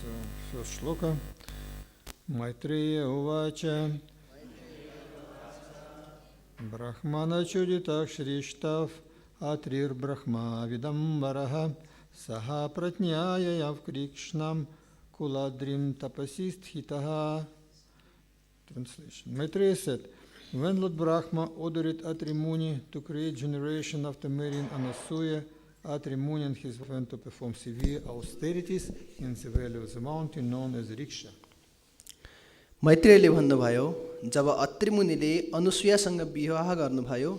So, first shloka. Maitreya uvāca. Brahmana coditaḥ sṛṣṭāv atrir brahma-vidāṁ varaḥ saha patnyā yayāv ṛkṣaṁ kula-adrim tapasi sthitaḥ. Translation. Maitreya said, when Lord Brahma ordered Atri Muni to create generation after marrying Anasuya, Atri Muni and his wife went to perform severe austerities in the valley of the mountain known as ṛkṣaṁ. मैत्रेयले भन्नुभयो, जब अत्रि मुनिले अनुसुयासँग विवाह गर्नुभयो,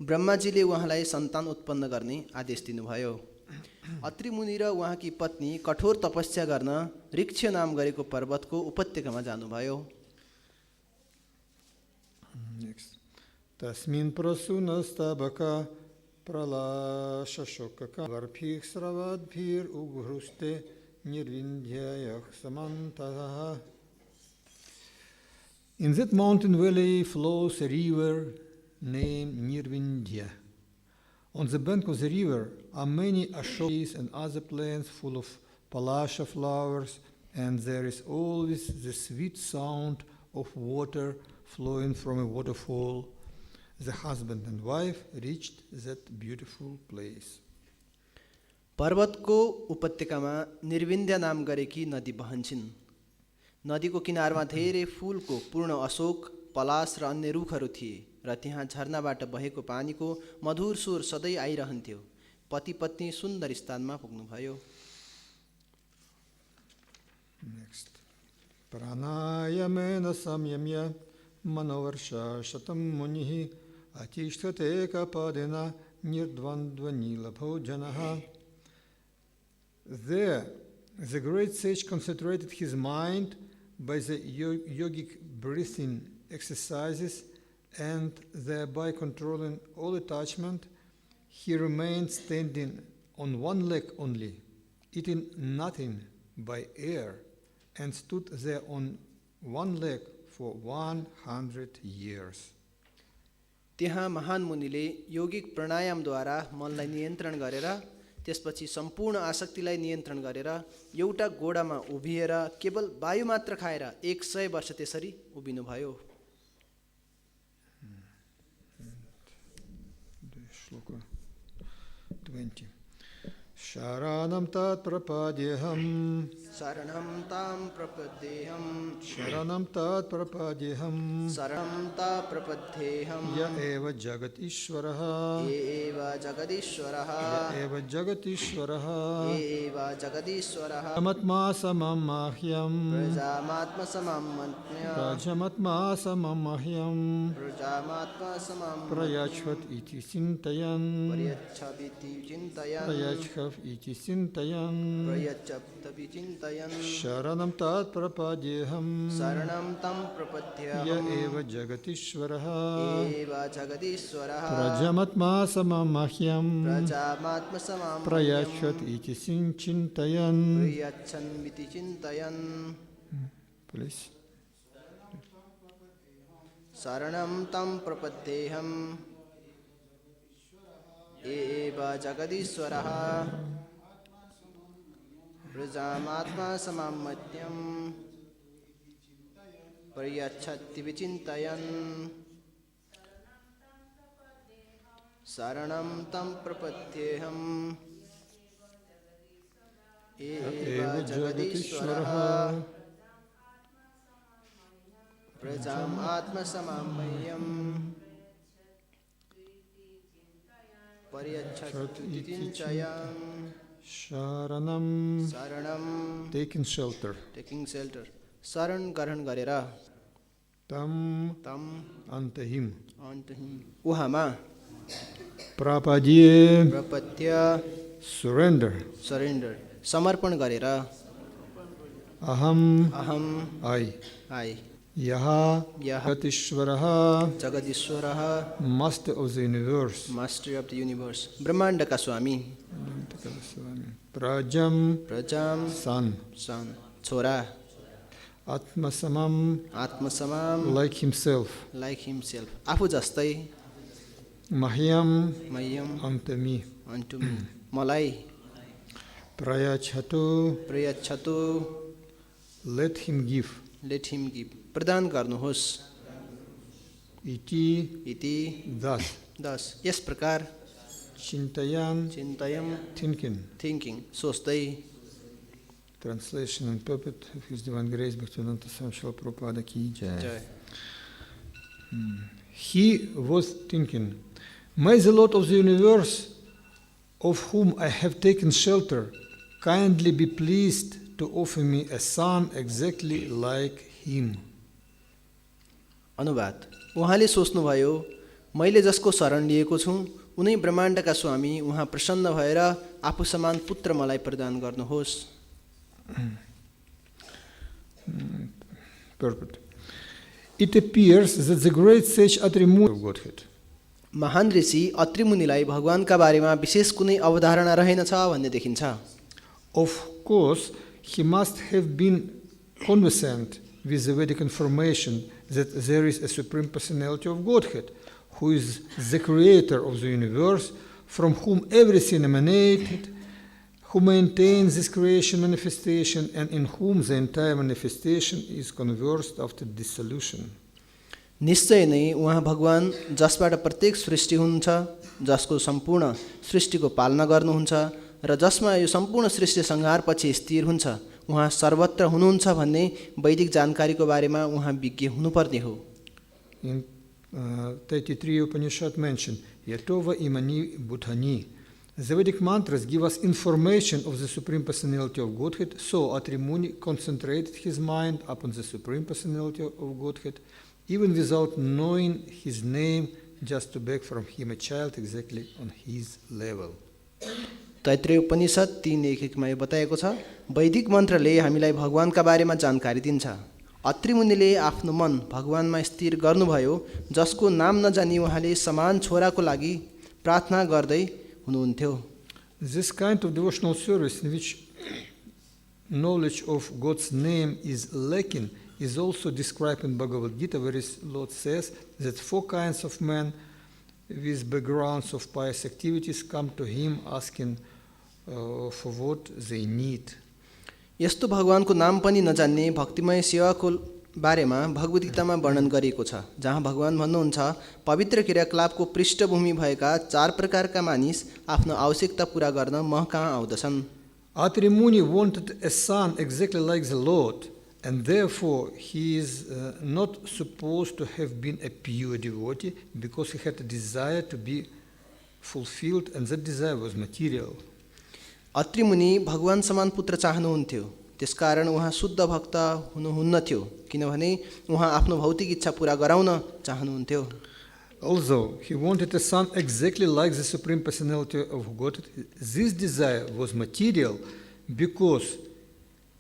ब्रह्माजीले उहाँलाई सन्तान उत्पन्न गर्ने आदेश दिनुभयो। अत्रि मुनि र उहाँकी पत्नी कठोर तपस्या गर्न ऋक्ष नाम गरेको पर्वतको उपत्यकामा जानुभयो। तस्मिन् प्रसूनस्तबका प्रलाशशोकका वर्भिः स्रवद्भिः उघृष्टे निर्विन्द्यायः समन्तः. In that mountain valley flows a river named Nirvindya. On the bank of the river are many ashok trees and other plants full of palasha flowers, and there is always the sweet sound of water flowing from a waterfall. The husband and wife reached that beautiful place. पर्वतको उपत्यकामा निर्विन्द्या नाम गरेकी नदी बहन्छन्। नदीको किनारमा धेरै फूलको पूर्ण अशोक, पलास र अन्य रुखहरू थिए र त्यहाँ झरनाबाट बहेको पानीको मधुर स्वर सधैँ आइरहन्थ्यो। पति पत्नी सुन्दर स्थानमा पुग्नुभयो। Next. Pranayamena samyamya manovarsha shatam munihi atishthate kapadena nirdvandvanila bhojanaha. There, the great sage concentrated his mind by the yogic breathing exercises, and thereby controlling all attachment. He remained standing on one leg only, eating nothing by air, and stood there on one leg for 100 years. त्यहाँ महान मुनिले योगिक प्राणायामद्वारा मनलाई नियन्त्रण गरेर त्यसपछि सम्पूर्ण आसक्तिलाई नियन्त्रण गरेर एउटा गोडामा उभिएर केवल वायु मात्र खाएर 100 वर्ष त्यसरी उभिनुभयो। Shloka 20. Sharanam tat prapadyeham. Saranam tam prapadyeham. Sharanam tat prapadyeham. Saranam ta prapadyeham. Ya eva jagat ishvaraha. Eva jagadishvaraha. Ya eva jagat ishvaraha. Eva jagadishvaraha. Prajamatma samam mahyam. Prajamatma samam matmya. Prajamatma samam mahyam. Prajamatma samam Prayachvat iti sintayan. Prayachhabiti chintayan. Prayachhav iti sintayan. Prayachhabti chintayan. Sharanam tat prapadyeham. Saranam tam prapadyeham. Ya eva jagatishvaraha. Eva jagadishvaraha. Prajamatma samam mahyam. Prajamatma samam Prayachvat iti sintayan. Prayachanmiti chintayan. Please. Saranam tam prapadyeham. Eva jagadishvaraha. Prajamatma samam matyam. Prayachati vichintayan. Saranam tam prapadyeham. Eva jagadishvaraha. Prajamatma samam mahyam. Pariyachati chintayan. Sharanam. Saranam. Taking shelter. Taking shelter. Saran ग्रहण गरेर. Tam. Tam. Antahim. Antahim. उहाँमा. Prapadye. प्रपत्य. Surrender. Surrender. समर्पण गरेर. Aham. Aham. I. I. Yaha. Jagatishvaraha. Jagadishvaraha. Master of the universe. Master of the universe. ब्रह्माण्डका Swami. Prajam. प्रजाम. Son. Son. छोरा. Atmasamam. आत्मसमाम. Like himself. Like himself. आफू जस्तै. Mahyam Mayyam unto me. unto me. Malai Prayachatu, prayachatu. let him give. Let him give. प्रदान गर्नुहोस्. Iti, इति thus. दस यस प्रकार. Chintayan, चिन्तयम् thinking. thinking सोच्दै. Translation and puppet of His Divine Grace Bhaktivedanta Swami Srila Prabhupada ki jai. Jay. He was thinking, may the Lord of the universe, of whom I have taken shelter, kindly be pleased to offer me a son exactly like him. अनुवाद. उहाँले सोच्नुभयो, मैले जसको शरण लिएको छु उनै ब्रह्माण्डका स्वामी उहाँ प्रसन्न भएर आफू समान पुत्र मलाई प्रदान गर्नुहोस्. Purport. It appears that the great sage Atri of Godhead. महान ऋषि अत्रि मुनिलाई भगवानका बारेमा विशेष कुनै अवधारणा रहेनछ भन्ने देखिन्छ. Of course, he must have been conversant with the Vedic information that there is a Supreme Personality of Godhead, who is the creator of the universe, from whom everything emanated, who maintains this creation manifestation, and in whom the entire manifestation is conversed after dissolution. निश्चय नै उहाँ भगवान जसबाट प्रत्येक सृष्टि हुन्छ, जसको सम्पूर्ण सृष्टिको पालना गर्नुहुन्छ र जसमा यो सम्पूर्ण सृष्टि संहारपछि स्थिर हुन्छ, उहाँ सर्वत्र हुनुहुन्छ भन्ने वैदिक जानकारीको बारेमा उहाँ विज्ञ हुनुपर्ने हो. In 33 Upanishad mentioned, Yatova imani bhutani. The Vedic mantras give us information of the Supreme Personality of Godhead, so Atri Muni concentrated his mind upon the Supreme Personality of Godhead, even without knowing his name, just to beg from him a child exactly on his level. Taittiriya उपनिषद 3:1 मा बताएको छ, वैदिक मन्त्रले हामीलाई भगवानका बारेमा जानकारी दिन्छ. अत्रि मुनिले आफ्नो मन भगवानमा स्थिर गर्नुभयो, जसको नाम नजानी उहाँले समान छोराको लागि प्रार्थना गर्दै हुनुहुन्थ्यो. This kind of devotional service in which knowledge of God's name is lacking is also described in Bhagavad Gita, where His Lord says that 4 kinds of men with backgrounds of pious activities come to Him asking for what they need. यस्तो भगवानको नाम पनि नजान्ने भक्तिमय सेवाको बारेमा भगवद् गीतामा वर्णन गरिएको छ, जहाँ भगवान भन्नुहुन्छ, पवित्र क्रियाकलापको पृष्ठभूमि भएका 4 प्रकारका मानिस आफ्नो आवश्यकता पूरा गर्न म कहाँ आउँदछन्. Atri Muni wanted a son exactly like the Lord, and therefore he is not supposed to have been a pure devotee, because he had a desire to be fulfilled, and that desire was material. Atri मुनि भगवान समान पुत्र चाहनुहुन्थ्यो, त्यसकारण उहाँ शुद्ध भक्त हुनुहुन्न थियो, किनभने उहाँ आफ्नो भौतिक इच्छा पूरा गराउन चाहनुहुन्थ्यो. Although he wanted a son exactly like the Supreme Personality of Godhead, this desire was material because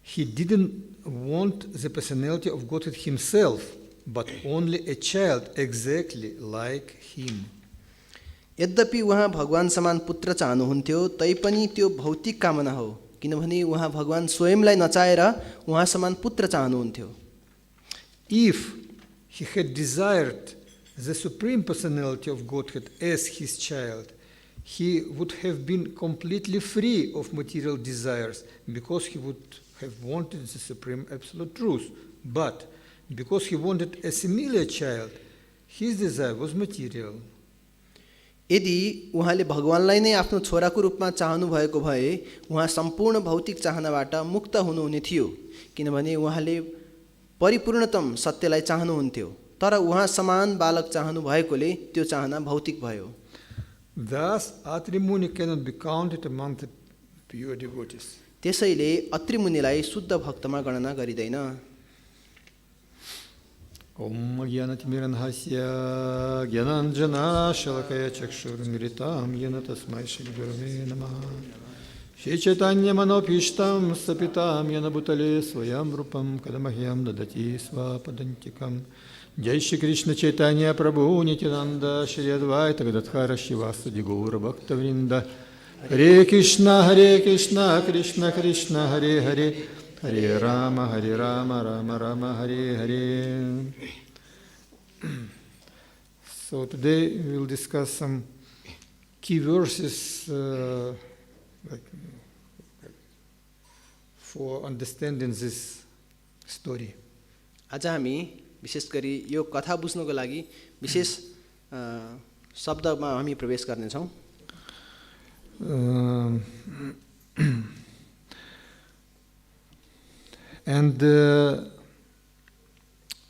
he didn't want the personality of Godhead himself, but only a child exactly like him. यद्यपि उहाँ भगवान समान पुत्र चाहनुहुन्थ्यो, तैपनि त्यो भौतिक कामना हो, किनभने उहाँ भगवान स्वयंलाई नचाहेर उहाँ समान पुत्र चाहनुहुन्थ्यो. If he had desired the Supreme Personality of Godhead as his child, he would have been completely free of material desires, because he would have wanted the Supreme Absolute Truth. But because he wanted a similar child, his desire was material. यदि उहाँले भगवानलाई नै आफ्नो छोराको रूपमा चाहनु भएको भए उहाँ सम्पूर्ण भौतिक चाहनाबाट मुक्त हुनुहुने थियो, किनभने उहाँले परिपूर्णतम सत्यलाई चाहनुहुन्थ्यो, तर उहाँ समान बालक चाहनु भएकोले त्यो चाहना भौतिक भयो. Thus, Atri Muni cannot be counted among the pure devotees. त्यसैले अत्रि मुनिलाई शुद्ध भक्तमा गणना गरिदैन. Om Gyanatimiraṇhasya Gyananjana Shalakaya Chakshurmiritam Yena Tasmai Shri Gurave Namaha Shri Chaitanya Manopishtam Sapitam Yena Bhutale Swayam Rupam Kadamahyam Dadati Svapadantikam Jai Shri Krishna Chaitanya Prabhu Nityananda Shri Advaita Gadadhara Shivasadi Gaura Bhakta Vrinda Hare Krishna Krishna Krishna Hare Hare Hare Rama, Rama Rama, Hare Hare. So today we will discuss some key verses for understanding this story. आज हामी विशेष गरी यो कथा बुझ्नको लागि विशेष शब्दमा हामी प्रवेश गर्नेछौँ। And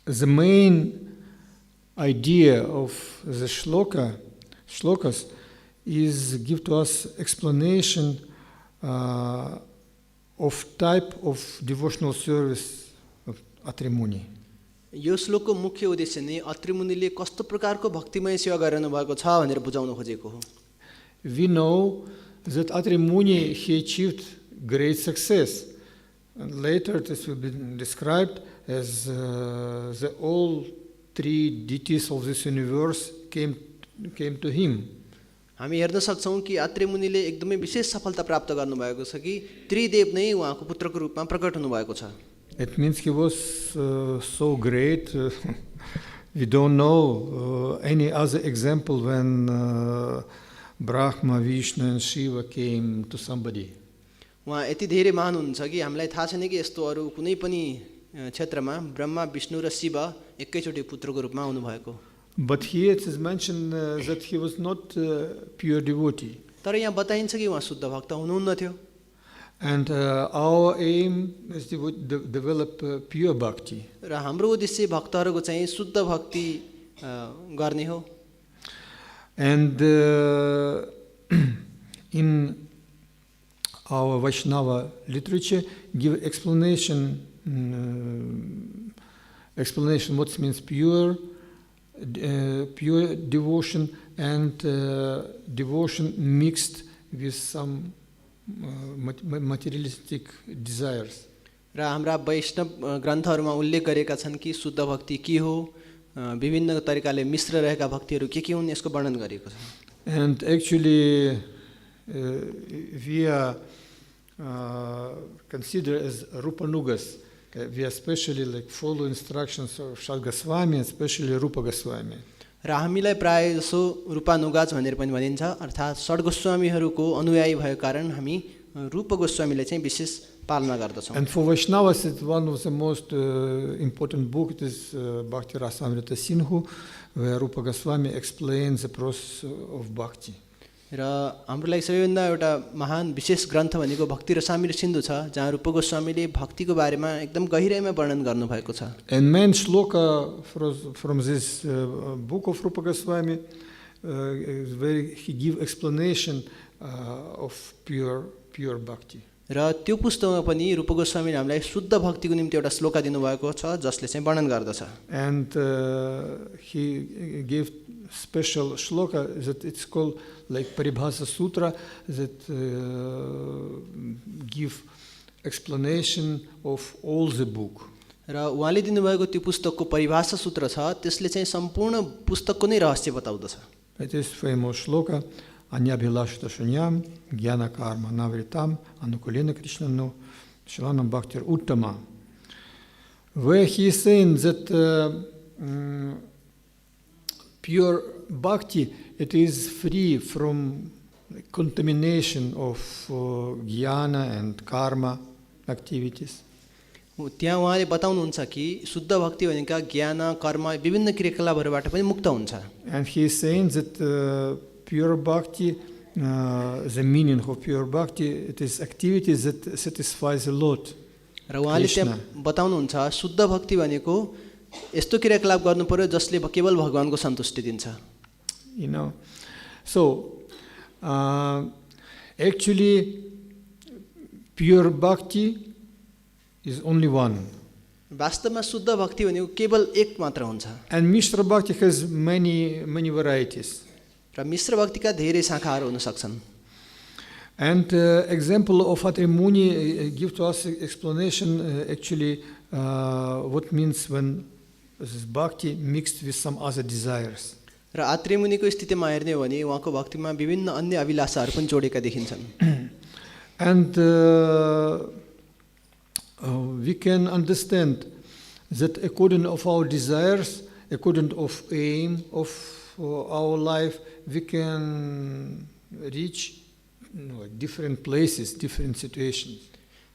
the main idea of the shlokas is give to us explanation of type of devotional service of Atri Muni. यो श्लोकको मुख्य उद्देश्य नै अत्रि मुनिले कस्तो प्रकारको भक्तिमय सेवा गरिरहनु भएको छ भनेर बुझाउन खोजेको हो। We know that Atri Muni, he achieved great success. And later this will be described as the all three deities of this universe came to him. हामी हेर्न सक्छौं कि अत्रि मुनिले एकदमै विशेष सफलता प्राप्त गर्नुभएको छ कि त्रिदेव नै उहाँको पुत्रको रूपमा प्रकट हुनुभएको छ। It means he was so great. We don't know any other example when Brahma, Vishnu and Shiva came to somebody. उहाँ यति धेरै महान हुनुहुन्छ कि हामीलाई थाहा छैन कि यस्तो अरु कुनै पनि क्षेत्रमा ब्रह्मा, विष्णु र शिव एकैचोटी पुत्रको रूपमा आउनु भएको। But here it is mentioned that he was not pure devotee. तर यहाँ बताइन्छ कि उहाँ शुद्ध भक्त हुनुहुन्न थियो। And our aim is to develop pure bhakti. र हाम्रो उद्देश्य भक्तहरूको चाहिँ शुद्ध भक्ति गर्ने हो। And in our Vaishnava literature give explanation what means pure devotion and devotion mixed with some materialistic desires. र हाम्रा वैष्णव ग्रन्थहरूमा उल्लेख गरेका छन् कि शुद्ध भक्ति के हो, विभिन्न तरिकाले मिश्र रहेका भक्तिहरू के हुन् यसको वर्णन गरिएको छ। And actually we are considered as Rupanugas. We especially like follow instructions of Shad Goswami, especially Rupa Goswami. र हामीलाई प्राय जसो रूपानुगाज भनेर पनि भनिन्छ, अर्थात् षड गोस्वामीहरूको अनुयायी भएको कारण हामी रूप गोस्वामीले चाहिँ विशेष पालना गर्दछौँ। And for Vaishnavas, it's one of the most important book. It is Bhakti Rasamrita Sindhu, where Rupa Goswami explains the process of bhakti. र हाम्रो लागि सबैभन्दा एउटा महान विशेष ग्रन्थ भनेको भक्ति रसामृत सिन्धु छ, जहाँ रूप गोस्वामीले भक्तिको बारेमा एकदम गहिराइमा वर्णन गर्नुभएको छ। And main shloka from this book of Rupa Goswami is where he give explanation of pure bhakti. र त्यो पुस्तकमा पनि रूप गोस्वामीले हामीलाई शुद्ध भक्तिको निम्ति एउटा श्लोका दिनुभएको छ जसले चाहिँ वर्णन गर्दछ। And he gave special shloka that it's called like Paribhasa Sutra that give explanation of all the book. र उहाँले दिनुभएको त्यो पुस्तकको परिभाषा सूत्र छ, त्यसले चाहिँ सम्पूर्ण पुस्तकको नै रहस्य बताउँदछ। It is famous shloka Anyabhilashita Shunyam Jnana Karma Navritam Anukulena Krishnanu Shilanam Bhaktir Uttama, where he is saying that pure bhakti, it is free from contamination of jnana and karma activities. त्यहाँ उहाँले बताउनुहुन्छ कि शुद्ध भक्ति भनेका ज्ञान, कर्म, विभिन्न क्रियाकलापहरूबाट पनि मुक्त हुन्छ। And he is saying that pure bhakti, the meaning of pure bhakti, it is activities that satisfies the Lord. र उहाँले त्यहाँ बताउनुहुन्छ शुद्ध भक्ति भनेको यस्तो क्रियाकलाप गर्नु पर्यो जसले केवल भगवानको सन्तुष्टि दिन्छ। You know, so actually pure bhakti is only one. वास्तवमा शुद्ध भक्ति भनेको केवल एक मात्र हुन्छ। And Mishra Bhakti has many varieties. र मिश्र भक्तिका धेरै शाखाहरू हुन सक्छन्। And example of Atri Muni give to us explanation actually what means when this bhakti mixed with some other desires. र आत्रि मुनिको स्थितिमा हेर्ने हो भने उहाँको भक्तिमा विभिन्न अन्य अभिलाषाहरू पनि जोडेका देखिन्छन्। And we can understand that according of our desires, according of aim of for our life, we can reach different places, different situations.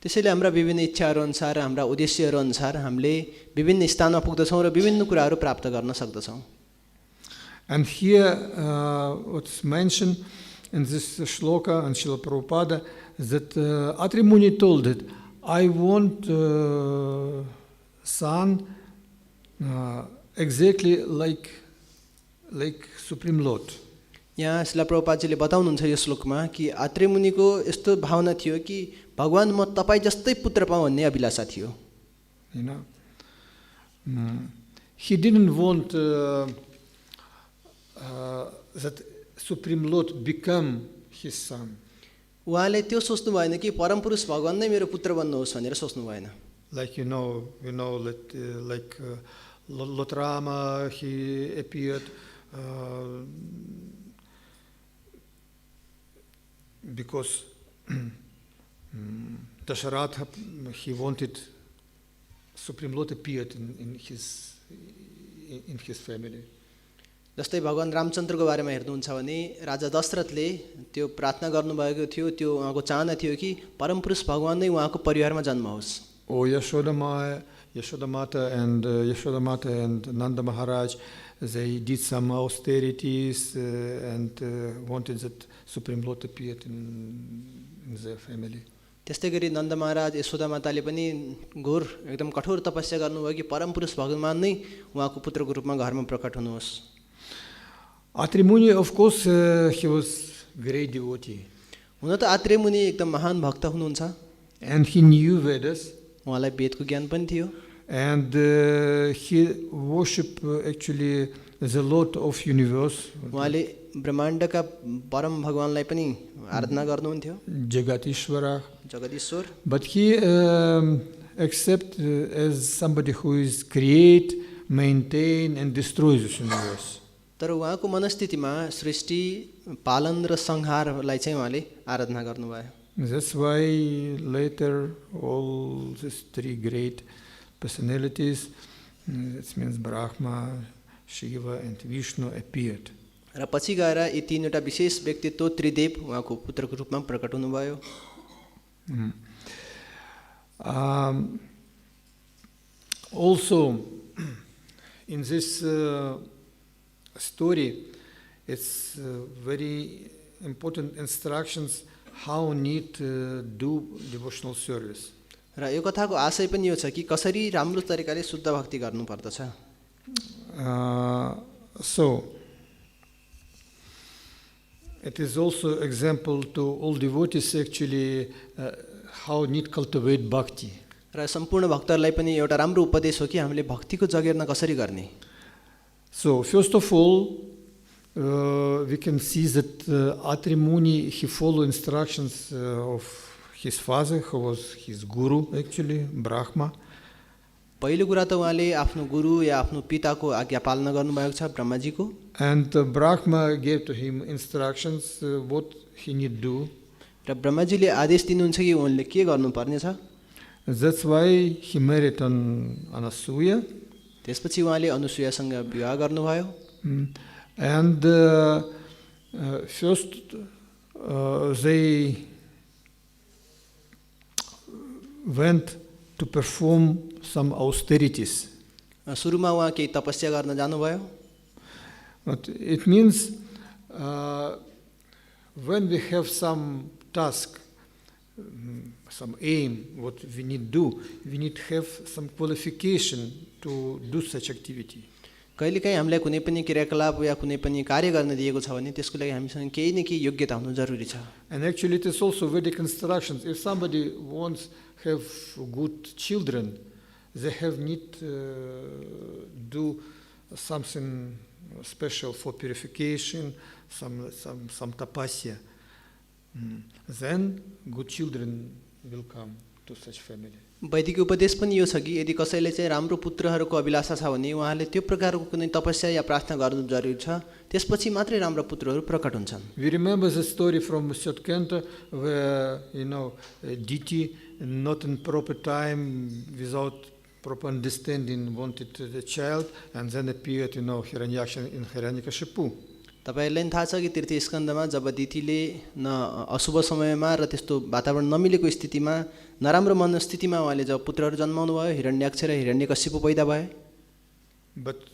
त्यसैले हाम्रा विभिन्न इच्छाहरू अनुसार हाम्रा उद्देश्यहरू अनुसार हामीले विभिन्न स्थानमा पुग्दछौँ र विभिन्न कुराहरू प्राप्त गर्न सक्दछौँ. And here what's mentioned in this shloka and Srila Prabhupada that Atri Muni told it, I want son exactly like Supreme Lord. यहाँ श्रील प्रभुपादजीले बताउनुहुन्छ यो श्लोकमा कि आत्रेय मुनिको यस्तो भावना थियो कि भगवान म तपाईँ जस्तै पुत्र पाऊँ भन्ने अभिलाषा थियो. You know, he didn't want that Supreme Lord become his son. उहाँले त्यो सोच्नु भएन कि परमपुरुष भगवान नै मेरो पुत्र बन्नुहोस् भनेर सोच्नु भएन. Like you know like Lord Brahmā, he appeared because Dasharatha, he wanted Supreme Lord appeared in his family. जस्तै भगवान रामचन्द्रको बारेमा हेर्नुहुन्छ भने राजा दशरथले त्यो प्रार्थना गर्नुभएको थियो, त्यो उहाँको चाहना थियो कि परमपुरुष भगवान नै उहाँको परिवारमा जन्म होस्. Oh, Yashoda Mata and Nanda Maharaj, they did some austerities and wanted that Supreme Lord appeared in their family. त्यस्तै गरी नन्द महाराज यशोदा माताले पनि घोर एकदम कठोर तपस्या गर्नुभयो कि परमपुरुष भगवान नै उहाँको पुत्रको रूपमा घरमा प्रकट हुनुहोस्. Atri Muni, of course, he was great devotee. हुन त आत्रेय मुनि एकदम महान भक्त हुनुहुन्छ. And he knew Vedas. उहाँलाई वेदको ज्ञान पनि थियो. And he worshipped actually the Lord of universe. उहाँले ब्रह्माण्डका परम भगवानलाई पनि आराधना गर्नुहुन्थ्यो. Jagatishvara. Jagdishwar. But he accepted as somebody who is create, maintain and destroy this universe. तर उहाँको मनस्थितिमा सृष्टि, पालन र संहारलाई चाहिँ उहाँले आराधना गर्नुभयो. That's why later all these three great personalities, it means Brahma, Shiva and Vishnu appeared. र पछि गएर यी तीनवटा विशेष व्यक्तित्व त्रिदेव उहाँको पुत्रको रूपमा प्रकट हुनुभयो. Also in this story, it's very important instructions how need to do devotional service. र यो कथाको आशय पनि यो छ कि कसरी राम्रो तरिकाले शुद्ध भक्ति गर्नु पर्दछ. So it is also example to all devotees actually how need cultivate bhakti. र सम्पूर्ण भक्तहरूलाई पनि एउटा राम्रो उपदेश हो कि हामीले भक्तिको जगेर्ना कसरी गर्ने. So first of all, we can see that Atri Muni, he followed instructions of his father, who was his guru actually, Brahmā. पहिलो कुरा त उहाँले आफ्नो गुरु या आफ्नो पिताको आज्ञा पालना गर्नुभएको छ, ब्रह्माजीको. And Brahmā gave to him instructions what he need do. र ब्रह्माजीले आदेश दिनुहुन्छ कि उनले के गर्नुपर्ने छ. That's why he married Anasuya. त्यसपछि उहाँले अनुसुयासँग विवाह गर्नुभयो. And first they went to perform some austerities. सुरुमा उहाँ केही तपस्या गर्न जानुभयो. But it means when we have some task, some aim, what we need to do, we need to have some qualification to do such activity. कहिलेकाहीँ हामीलाई कुनै पनि क्रियाकलाप या कुनै पनि कार्य गर्न दिएको छ भने त्यसको लागि हामीसँग केही न केही योग्यता हुनु जरुरी छ. And actually it is also Vedic instructions. If somebody wants to have good children, they have need do something special for purification, some tapasi. Then good children will come to such family. वैदिक उपदेश पनि यो छ कि यदि कसैले चाहिँ राम्रो पुत्रहरूको अभिलाषा छ भने उहाँले त्यो प्रकारको कुनै तपस्या या प्रार्थना गर्नु जरुरी छ, त्यसपछि मात्रै राम्रो पुत्रहरू प्रकट हुन्छन्. We remember the story from third Canto where a deity not in proper time, without proper understanding, wanted the child, and then appeared, Hiranyaksha in Hiranyakashipu. तपाईहरुलाई थाहा छ कि तृतीय स्कन्धमा जब दितिले न अशुभ समयमा र त्यस्तो वातावरण नमिलेको स्थितिमा नराम्रो मनस्थितिमा उहाँले जब पुत्रहरू जन्माउनु भयो हिरण्याक्ष र हिरण्यकशिपु पैदा भए. But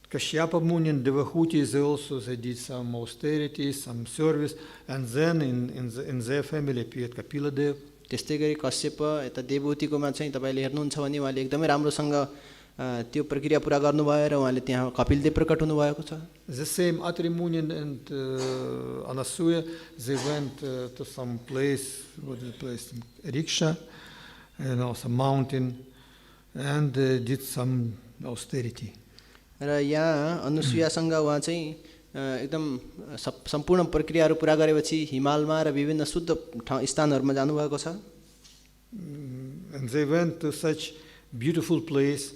Kashyapa Muni and Devahuti, they did some austerity, some service, and then in their family appeared Kapila Dev. त्यस्तै गरी कश्यप यता देवहूतिकोमा चाहिँ तपाईले हेर्नुहुन्छ भने उहाँले एकदमै राम्रोसँग त्यो प्रक्रिया पूरा गर्नुभयो र उहाँले त्यहाँ कपिलदेव प्रकट हुनुभएको छ. The same Atri Muni and Anasuya, they went to some place, what is the place? Riksha, some mountain, and did some austerity. र यहाँ अनुसुयासँग उहाँ चाहिँ एकदम सम्पूर्ण प्रक्रियाहरू पूरा गरेपछि हिमालमा र विभिन्न शुद्ध स्थानहरूमा जानुभएको छ. And they went to such beautiful place.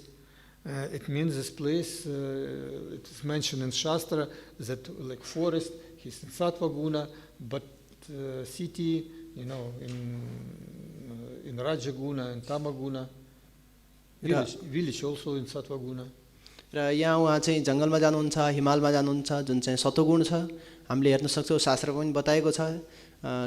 It means this place, it is mentioned in Shastra that like forest, he's in Sattva Guna, but city, in Raja Guna and Tama Guna, village also in Sattva Guna. र यहाँ उहाँ चाहिँ जङ्गलमा जानुहुन्छ, हिमालमा जानुहुन्छ जुन चाहिँ सत्वगुण छ. हामीले हेर्न सक्छौँ शास्त्रमा पनि बताएको छ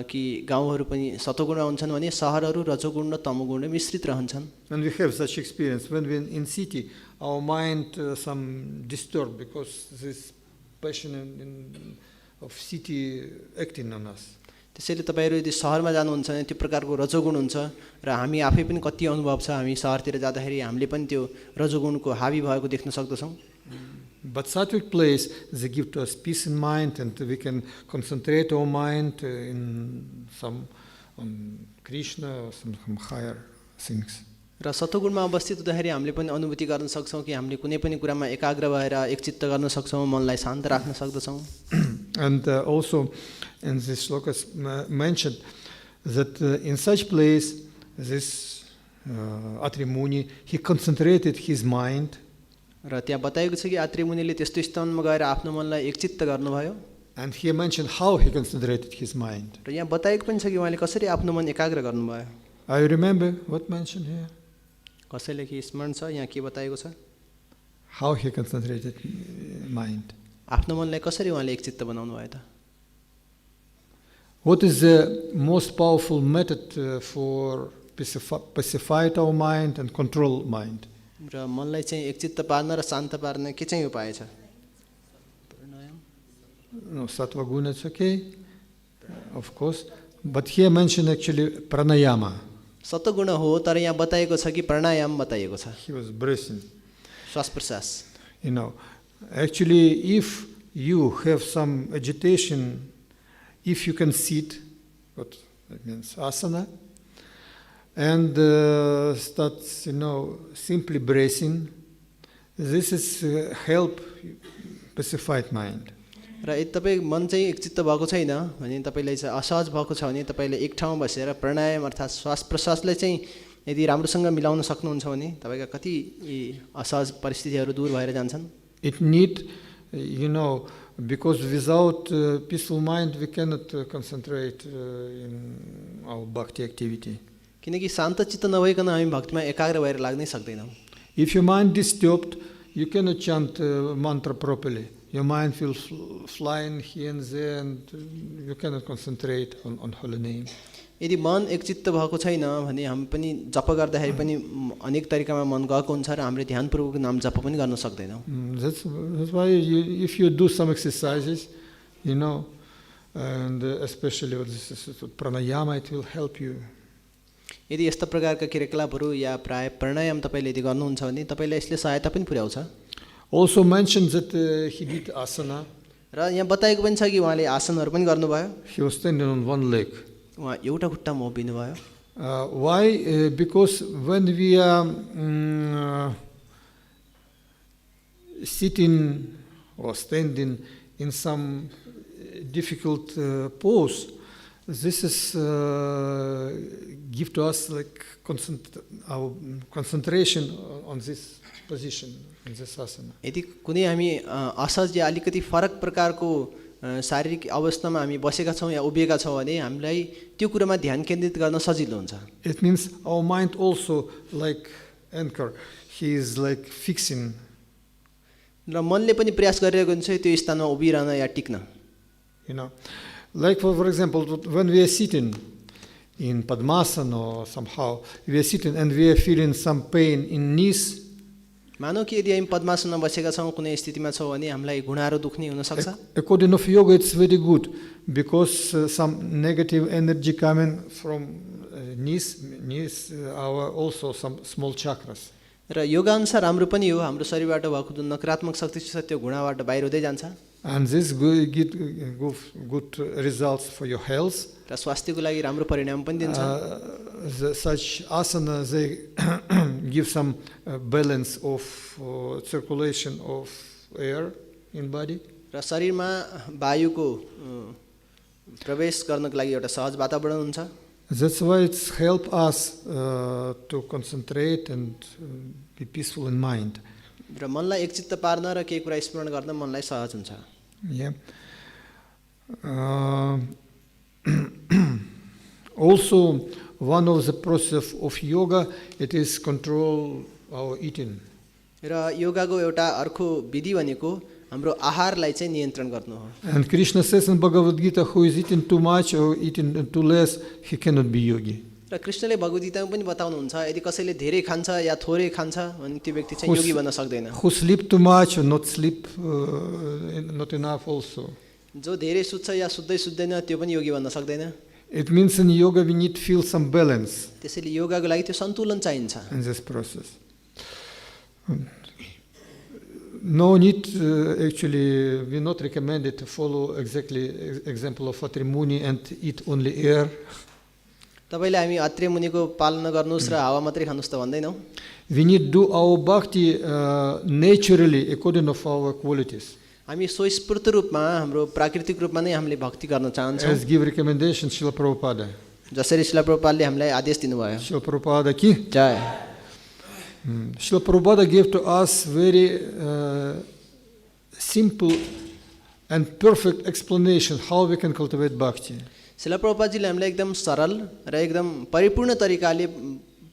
कि गाउँहरू पनि सत्वगुणमा हुन्छन् भने सहरहरू रजोगुण र तमोगुणले मिश्रित रहन्छन्. And we have such experience when we're in city, our mind some disturbed because this passion of city acting on us. त्यसैले तपाईहरु यदि सहरमा जानुहुन्छ भने त्यो प्रकारको रजोगुण हुन्छ र हामी आफै पनि कति अनुभव छ हामी सहरतिर जाँदाखेरि हामीले पनि त्यो रजोगुणको हावी भएको देख्न सक्दछौं. But sattvic place, they give to us peace in mind, and we can concentrate our mind in on Krishna or some higher things. र सत्वगुणमा अवस्थित हुँदाखेरि हामीले पनि अनुभूति गर्न सक्छौं कि हामीले कुनै पनि कुरामा एकाग्र भएर एकचित्त गर्न सक्छौं, मनलाई शान्त राख्न सक्दछौं. And also in this slokas mentioned that in such place this Atri Muni, he concentrated his mind. र त्यहाँ बताएको छ कि आत्रि मुनिले त्यस्तो स्थानमा गएर आफ्नो मनलाई एकचित्त गर्नुभयो. And he mentioned how he concentrated his mind. र यहाँ बताएको पनि छ कि उहाँले कसरी आफ्नो मन एकाग्र गर्नुभयो. I remember what mentioned here. कसैले के स्मरण छ यहाँ के बताएको छ? How he concentrated mind. आफ्नो मनलाई कसरी उहाँले एकचित्त बनाउनु भयो त? What is the most powerful method for pacify our mind and control mind? र मनलाई चाहिँ एकचित्त पार्न र शान्त पार्न के चाहिँ उपाय छ? No, sattva guna is okay, of course, but here mentioned actually pranayama. सत्वगुण हो तर यहाँ बताएको छ कि प्राणायाम बताएको छ. He was breathing. श्वास प्रश्वास. Actually, if you have some agitation, if you can sit, what that means asana, and start, simply breathing, this is help pacified mind. र यदि तपाईँ मन चाहिँ एकचित्त भएको छैन भने तपाईलाई चाहिँ असहज भएको छ भने तपाईले एक ठाउँमा बसेर प्राणायाम अर्थात् श्वास प्रश्वासलाई चाहिँ यदि राम्रोसँग मिलाउन सक्नुहुन्छ भने तपाईका कति असहज परिस्थितिहरू दूर भएर जान्छन्. It need, because without peaceful mind we cannot concentrate in our bhakti activity. किनकि शान्त चित्त नभइकन हामी भक्तिमा एकाग्र भएर लाग्नै सक्दैनौँ. If your mind disturbed, you cannot chant mantra properly. Your mind will flying here and there, and you cannot concentrate on holy name. यदि मन एकचित्त भएको छैन भने हामी पनि जप गर्दाखेरि पनि अनेक तरिकामा मन गएको हुन्छ र हामीले ध्यानपूर्वक नाम जप पनि गर्न सक्दैनौँ. That's why if you do some exercises, and especially pranayama, it will help you. यदि यस्ता प्रकारका क्रियाकलापहरू या प्राय प्राणायाम तपाईले यदि गर्नुहुन्छ भने तपाईलाई यसले सहायता पनि पुर्याउँछ. Also mentioned that he did asana. र यहाँ बताएको पनि छ कि उहाँले आसनहरू पनि गर्नुभयो. He was standing on one leg. उहाँ एउटा खुट्टामा उभिनु भयो. Why? Because when we are sitting or standing in some difficult pose, this is give to us like our concentration on this position, in this asana. यदि कुनै हामी असहज या अलिकति फरक प्रकारको शारीरिक अवस्थामा हामी बसेका छौं या उभिएका छौं भने हामीलाई त्यो कुरामा ध्यान केन्द्रित गर्न सजिलो हुन्छ। It means our mind also like anchor. He is like fixing. र मनले पनि प्रयास गरिरहेको हुन्छ त्यो स्थानमा उभिरहन या टिक्न। You know, like for example, when we are sitting in Padmasana or somehow, we are sitting and we are feeling some pain in knees. मानौ कि यदि हामी पद्मासनमा बसेका छौं कुनै स्थितिमा छौं भने हामीलाई घुँडाहरू दुख्ने हुन सक्छ। According to yoga, it's very good because some negative energy coming from knees are also some small chakras. र योगा अनुसार राम्रो पनि हो, हाम्रो शरीरबाट भएको जुन नकारात्मक शक्ति छ त्यो घुँडाबाट बाहिर हुँदै जान्छ। And this get good results for your health. र स्वास्थ्यको लागि राम्रो परिणाम पनि दिन्छ। Such asana, they give some balance of circulation of air in body. र शरीरमा वायुको प्रवेश गर्नको लागि एउटा सहज वातावरण हुन्छ। That's why it's help us to concentrate and be peaceful in mind. र मनलाई एकचित्त पार्न र केही कुरा स्मरण गर्न मनलाई सहज हुन्छ। Yeah. Also, one of the process of yoga, it is control our eating. र योगाको एउटा अर्को विधि भनेको हाम्रो आहारलाई चाहिँ नियन्त्रण गर्नु हो। And Krishna says in Bhagavad Gita, who is eating too much or eating too less, he cannot be yogi. र कृष्णले भगवत गीतामा पनि बताउनुहुन्छ यदि कसैले धेरै खान्छ या थोरै खान्छ भने त्यो व्यक्ति चाहिँ योगी बन्न सक्दैन। Who sleep too much or not sleep not enough also. जो धेरै सुत्छ या सुत्दै सुत्दैन त्यो पनि योगी बन्न सक्दैन। It means in yoga we need to feel some balance. त्यसैले योगाको लागि त्यो सन्तुलन चाहिन्छ। In this process. No need, actually, we not recommended to follow exactly example of Atri Muni and eat only air. तपाईले हामी अत्रि मुनिको पालना गर्नुस् र हावा मात्रै खानुस् त भन्दैनौ। We need to do our bhakti naturally according to our qualities. हामी स्वस्फूर्त रूपमा हाम्रो प्राकृतिक रूपमा नै हामीले भक्ति गर्न चाहन्छौँ। As give recommendation Srila Prabhupada. जसरी श्रील प्रभुपादले हामीलाई आदेश दिनुभयो। Srila Prabhupada ki Jay. Srila Prabhupada gave to us very simple and perfect explanation how we can cultivate bhakti. Srila प्रभुपादजीले हामीलाई एकदम सरल र एकदम परिपूर्ण तरिकाले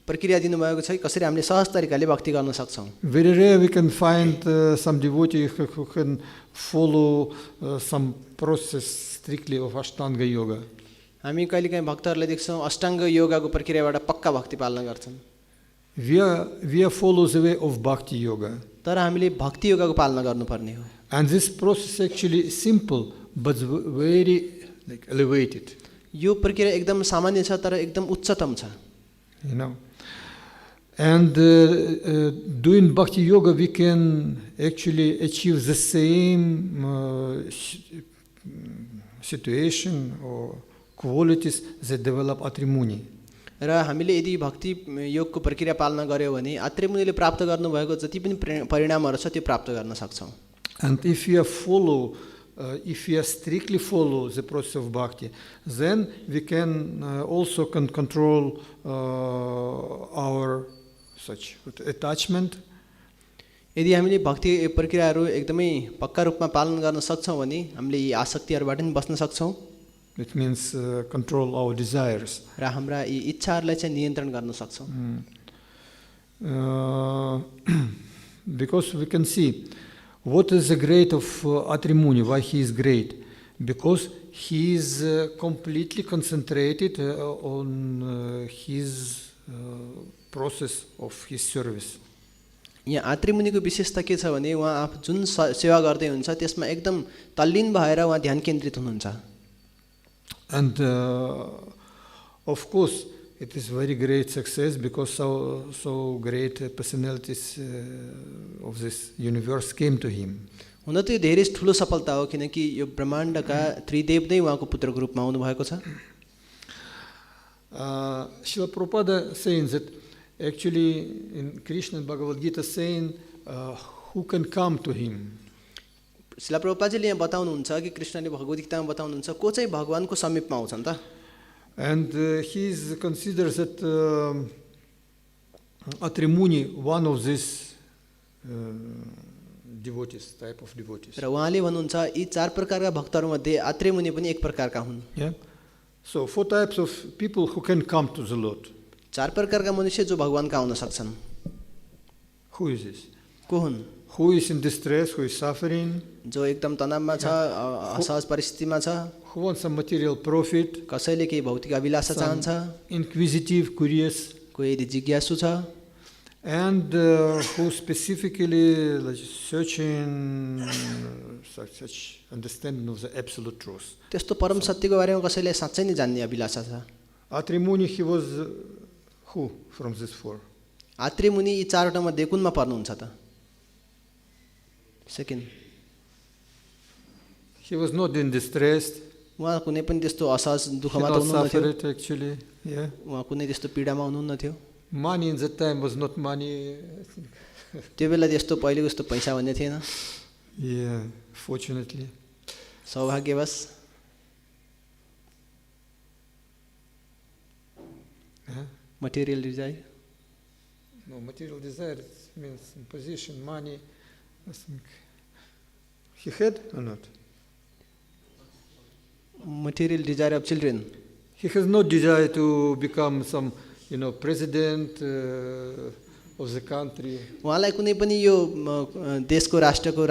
प्रक्रिया दिनुभएको छ कसरी हामीले सहज तरिकाले भक्ति गर्न सक्छौं। Very rare we can find some devotee who can follow some process strictly of Ashtanga yoga. हामी कहिलेकाहीँ भक्तहरूलाई देख्छौं अष्टाङ्ग योगाको प्रक्रियाबाट पक्का भक्ति पालन गर्छन्। We follow the way of bhakti yoga. तर हामीले भक्ति योगाको पालना गर्नुपर्ने हो। And this process actually simple but very like elevated. यो प्रक्रिया एकदम सामान्य छ तर एकदम उच्चतम छ। You know. And doing bhakti yoga we can actually achieve the same situation or qualities that develop Atri Muni. र हामीले यदि भक्ति योगको प्रक्रिया पालना गर्यौं भने अत्रि मुनिले प्राप्त गर्नुभएको जति पनि परिणामहरु छ त्यो प्राप्त गर्न सक्छौं। And if we strictly follow the process of bhakti, then we can also control our such attachment. यदि हामीले भक्ति प्रक्रियाहरु एकदमै पक्का रूपमा पालन गर्न सक्छौं भने हामीले यी आसक्तिहरुबाट पनि बच्न सक्छौं। It means control our desires. र हाम्रा यी इच्छाहरुलाई चाहिँ नियन्त्रण गर्न सक्छौं। Because we can see what is the great of Atri Muni, why he is great? Because he is completely concentrated on his process of his service. यहाँ आत्रि मुनिको विशेषता के छ भने उहाँ आफू जुन सेवा गर्दै हुन्छ त्यसमा एकदम तल्लीन भएर उहाँ ध्यान केन्द्रित हुनुहुन्छ। And of course it is very great success because so great personalities of this universe came to him. हुन त यो धेरै ठूलो सफलता हो किनकि यो ब्रह्माण्डका त्रिदेव नै उहाँको पुत्रको रूपमा आउनु भएको छ। Srila Prabhupada saying that actually in Krishna and Bhagavad Gita saying who can come to him. Srila प्रभुपादजीले यहाँ बताउनुहुन्छ कि कृष्णले भगवत गीतामा बताउनुहुन्छ को चाहिँ भगवानको समीपमा आउँछन् त। And he considers that Atri Muni one of these devotees, type of devotees. र उहाँले भन्नुहुन्छ यी चार प्रकारका भक्तहरूमध्ये आत्रेय मुनि पनि एक प्रकारका हुन्। Yeah. So 4 types of people who can come to the Lord. चार प्रकारका मनुष्य जो भगवानका आउन सक्छन्। Who is this? को हुन्? Who is in distress, who is suffering, जो एकदम तनावमा छ, असहज परिस्थितिमा छ, who wants some material profit, कसैले केही भौतिक अभिलाषा चाहन्छ, inquisitive, curious, कोही जिज्ञासु छ, and who specifically searching such understanding of the absolute truth. त्यस्तो परम सत्यको बारेमा कसैले साँच्चै नै जान्ने अभिलाषा छ। Atri Muni, he was who from these 4? Atreya मुनि यी चारवटा मध्ये कुनमा पर्नुहुन्छ त? Second. He was not in distress. उहाँ कुनै पनि त्यस्तो असहज He दुःखमा त not हुनुहुन्न थियो। suffered actually. Yeah. उहाँ कुनै त्यस्तो पीडामा हुनुहुन्न थियो। Money in that time was not money. I think. त्यो बेला त्यस्तो पहिलेको जस्तो पैसा भन्ने थिएन। Yeah, fortunately. सौभाग्यवश। Huh? Material desire. No, material desire means position, money. I think. He had or not? Material desire of children. He has no desire to become some, president of the country. उहाँलाई कुनै पनि यो देशको राष्ट्रको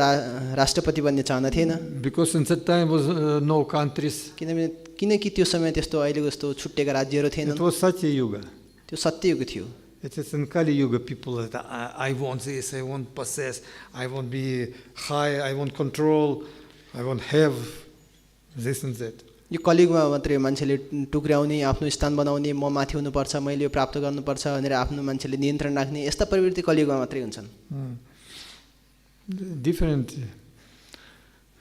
राष्ट्रपति बन्ने चाहना थिएन। Because in that time was no countries. किनकि त्यो समय त्यस्तो अहिलेको जस्तो छुट्टेका राज्यहरू थिएनन्। It was Satya Yuga. त्यो सत्ययुग थियो। It is in Kali Yuga people that I want this, I want possess, I want be high, I want control, I want have this and that. यो कलियुगमा मात्रै मान्छेले टुक्र्याउने, आफ्नो स्थान बनाउने, म माथि हुनुपर्छ, मैले यो प्राप्त गर्नुपर्छ भनेर आफ्नो मान्छेले नियन्त्रण राख्ने यस्ता प्रवृत्ति कलियुगमा मात्रै हुन्छन्। Different.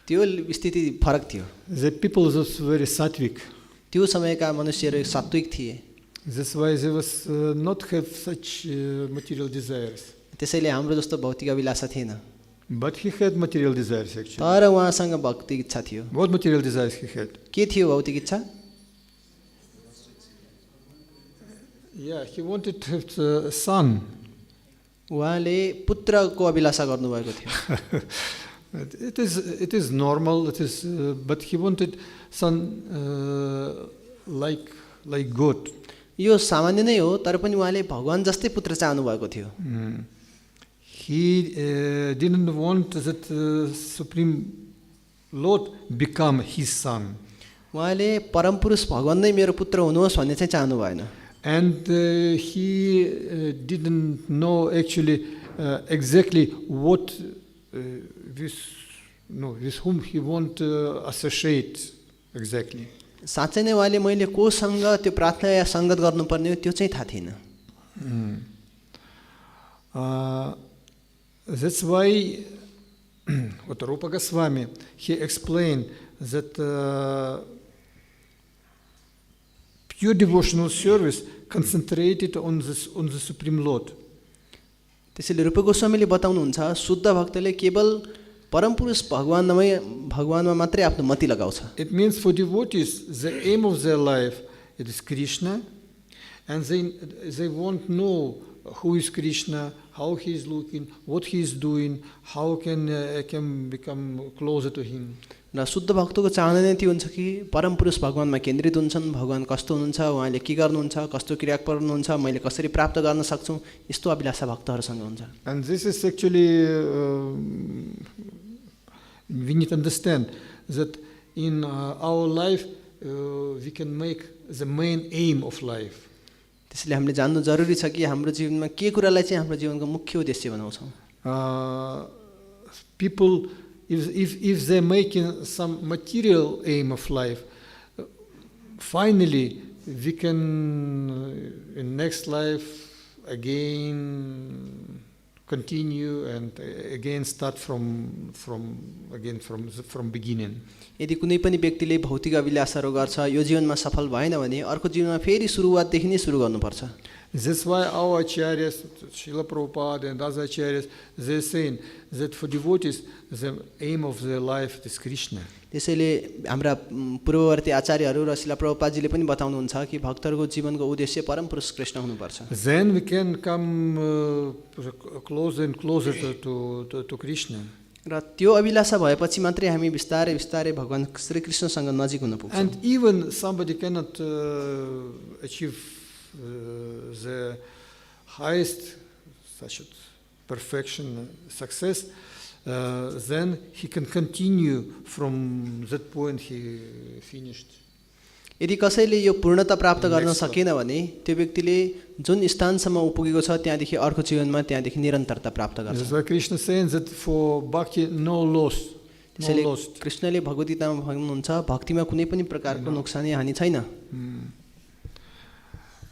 त्यो स्थिति फरक थियो। The people was very sattvic. त्यो समयका मनुष्यहरू सात्विक थिए। That's why they was not have such material desires. त्यसैले हाम्रो जस्तो भौतिक अभिलाषा थिएन। But he had material desires actually. तर उहाँसँग भौतिक इच्छा थियो। What material desires he had? के थियो भौतिक इच्छा? Yeah, he wanted to have a son. उहाँले पुत्रको अभिलाषा गर्नुभएको थियो। It is normal. It is, but he wanted son like God. यो सामान्य नै हो, तर पनि उहाँले भगवान जस्तै पुत्र चाहनु भएको थियो। He didn't want that Supreme Lord become his son. उहाँले परम पुरुष भगवान नै मेरो पुत्र हुनुहोस् भन्ने चाहिँ चाहनु भएन। And he didn't know actually exactly what with whom he want to associate exactly. साँच्चै नै उहाँले मैले कोसँग त्यो प्रार्थना या संगत गर्नुपर्ने हो त्यो चाहिँ थाहा थिएन। That's why what Rupa Goswami, he explained that pure devotional service concentrated on the Supreme Lord. त्यसैले रूप गोस्वामीले बताउनुहुन्छ शुद्ध भक्तले केवल परम पुरुष भगवानमा मात्रै आफ्नो मति लगाउँछ। It means for devotees the aim of their life it is Krishna, and they want to know who is Krishna, how he is looking, what he is doing, how can become closer to him. र शुद्ध भक्तको चाहना नै त्यो हुन्छ कि परम पुरुष भगवानमा केन्द्रित हुन्छन्, भगवान कस्तो हुनुहुन्छ, उहाँले के गर्नुहुन्छ, कस्तो क्रिया गर्नुहुन्छ, मैले कसरी प्राप्त गर्न सक्छु, यस्तो अभिलाषा भक्तहरूसँग हुन्छ। And this is actually we need to understand that in our life we can make the main aim of life. त्यसैले हामीले जान्नु जरुरी छ कि हाम्रो जीवनमा के कुरालाई चाहिँ हाम्रो जीवनको मुख्य उद्देश्य बनाउँछौँ। People, if they're making some material aim of life, finally we can in next life again continue and again start from beginning. यदि कुनै पनि व्यक्तिले भौतिक अभिलाषाहरू गर्छ, यो जीवनमा सफल भएन भने अर्को जीवनमा फेरि सुरुवातदेखि नै सुरु गर्नुपर्छ। That's why our acharyas, Srila Prabhupada and other acharyas, they're saying that for devotees the aim of their life is Krishna. त्यसैले हाम्रा पूर्ववर्ती आचार्यहरू र श्रील प्रभुपादजीले पनि बताउनुहुन्छ कि भक्तहरूको जीवनको उद्देश्य परम पुरुष कृष्ण हुनुपर्छ। Then we can come closer and closer to Krishna. र त्यो अभिलाषा भएपछि मात्रै हामी बिस्तारै बिस्तारै भगवान श्री कृष्णसँग नजिक हुन पुग्छौँ। And even somebody cannot achieve the highest such perfection, success, then he can continue from that point he finished. यदि कसैले यो पूर्णता प्राप्त गर्न सकेन भने त्यो व्यक्तिले जुन स्थानसम्म पुगेको छ त्यहाँदेखि अर्को जीवनमा त्यहाँदेखि निरन्तरता प्राप्त गर्छ। That's why Krishna saying that for bhakti no loss. कृष्णले भगवद्गीतामा भन्नुहुन्छ भक्तिमा कुनै पनि प्रकारको नोक्सानी हानि छैन।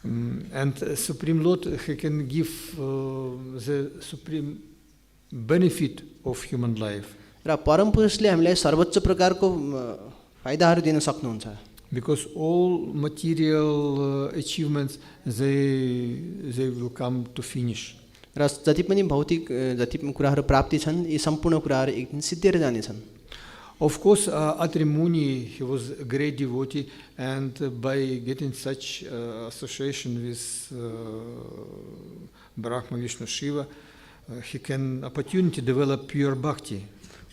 And Supreme Lord, he can give the supreme benefit of human life. र परम पुरुषले हामीलाई सर्वोच्च प्रकारको फाइदाहरू दिन सक्नुहुन्छ। Because all material achievements they will come to finish. र जति पनि भौतिक जति पनि कुराहरू प्राप्ति छन् यी सम्पूर्ण कुराहरू एक दिन सिद्धिएर जानेछन्। Of course, Atri Muni, he was a great devotee, and by getting such association with Brahma, Vishnu, Shiva, he can opportunity develop pure bhakti.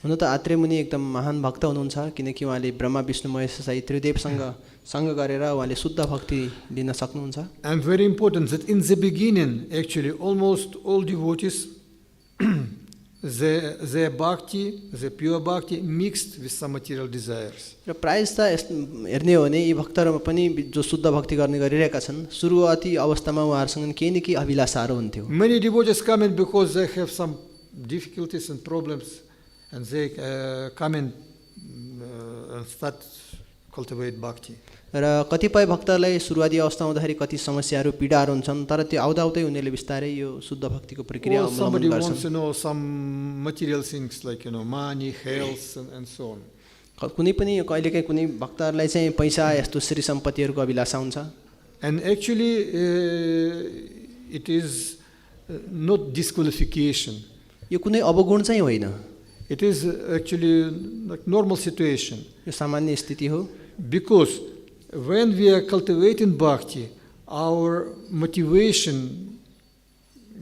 हुन त आत्रेय मुनि एकदम महान भक्त हुनुहुन्छ किनकि उहाँले ब्रह्मा विष्णु महेश सहित त्रिदेवसँग सँग गरेर उहाँले शुद्ध भक्ति लिन सक्नुहुन्छ। And very important that in the beginning, actually, almost all devotees, their bhakti, the pure bhakti, mixed with some material desires. र प्रायः हेर्ने हो भने यी भक्तहरूमा पनि जो शुद्ध भक्ति गर्ने गरिरहेका छन् सुरुवाती अवस्थामा उहाँहरूसँग केही न केही अभिलाषाहरू हुन्थ्यो। Many devotees come in because they have some difficulties and problems, and they come in and start cultivate bhakti. र कतिपय भक्तलाई सुरुवाती अवस्थामा हुँदाखेरि कति समस्याहरू पीडाहरू हुन्छन् तर त्यो आउँदा आउँदै उनीहरूले बिस्तारै यो शुद्ध भक्तिको प्रक्रिया अवलम्बन गर्छन्। Somebody wants to know some material things like money, health, and so on. कुनै पनि कहिलेकाहीँ कुनै भक्तहरूलाई चाहिँ पैसा यस्तो श्री सम्पत्तिहरूको अभिलाषा हुन्छ। And actually it is not disqualification. यो कुनै अवगुण चाहिँ होइन। It is actually like normal situation. यो सामान्य स्थिति हो। Because when we are cultivating bhakti, our motivation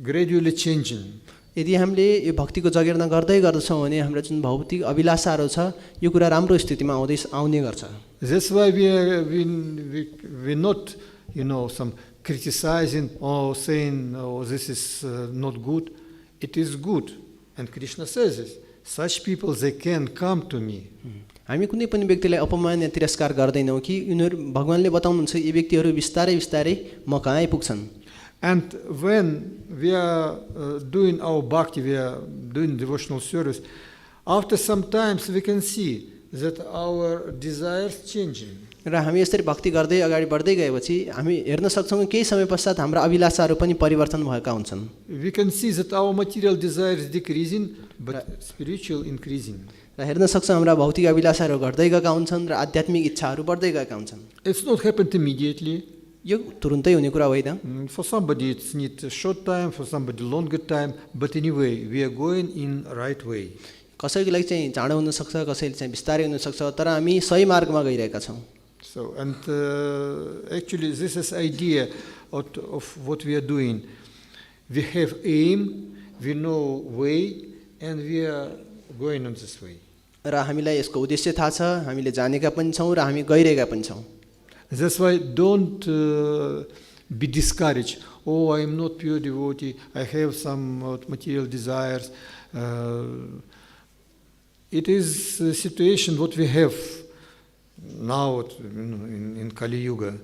gradually changing. यदि हामीले यो भक्तिको जगेर्ना गर्दै गर्दछौँ भने हाम्रो जुन भौतिक अभिलाषाहरू छ यो कुरा राम्रो स्थितिमा आउने गर्छ। That's why we not some criticizing or saying this is not good. It is good, and Krishna says this. Such people they can come to me. हामी कुनै पनि व्यक्तिलाई अपमान या तिरस्कार गर्दैनौँ कि उनीहरू भगवानले बताउनुहुन्छ यी व्यक्तिहरू बिस्तारै बिस्तारै म कहाँ आइपुग्छन्। And when we are doing our bhakti, we are doing devotional service, after some times we can see that our desires changing. र हामी यसरी भक्ति गर्दै अगाडि बढ्दै गएपछि हामी हेर्न सक्छौँ केही समय पश्चात हाम्रा अभिलाषाहरू पनि परिवर्तन भएका हुन्छन्। We can see that our material desires decreasing, but spiritual increasing. र हेर्न सक्छौँ हाम्रा भौतिक अभिलाषाहरू घट्दै गएका हुन्छन् र आध्यात्मिक इच्छाहरू बढ्दै गएका हुन्छन्। It's not happened immediately. यो तुरुन्तै हुने कुरा होइन। For somebody it's need a short time, for somebody longer time, but anyway we are going in right way. कसैको लागि चाहिँ चाँडो हुन सक्छ कसैले चाहिँ बिस्तारै हुन सक्छ तर हामी सही मार्गमा गइरहेका छौँ। So and actually this is idea of what we are doing. We have aim, we know way, and we are going on this way. र हामीलाई यसको उद्देश्य थाहा छ हामीले जानेका पनि छौँ र हामी गइरहेका पनि छौँ। That's why don't be discouraged. Oh, I am not pure devotee. I have some material desires. It is a situation what we have now in Kali Yuga.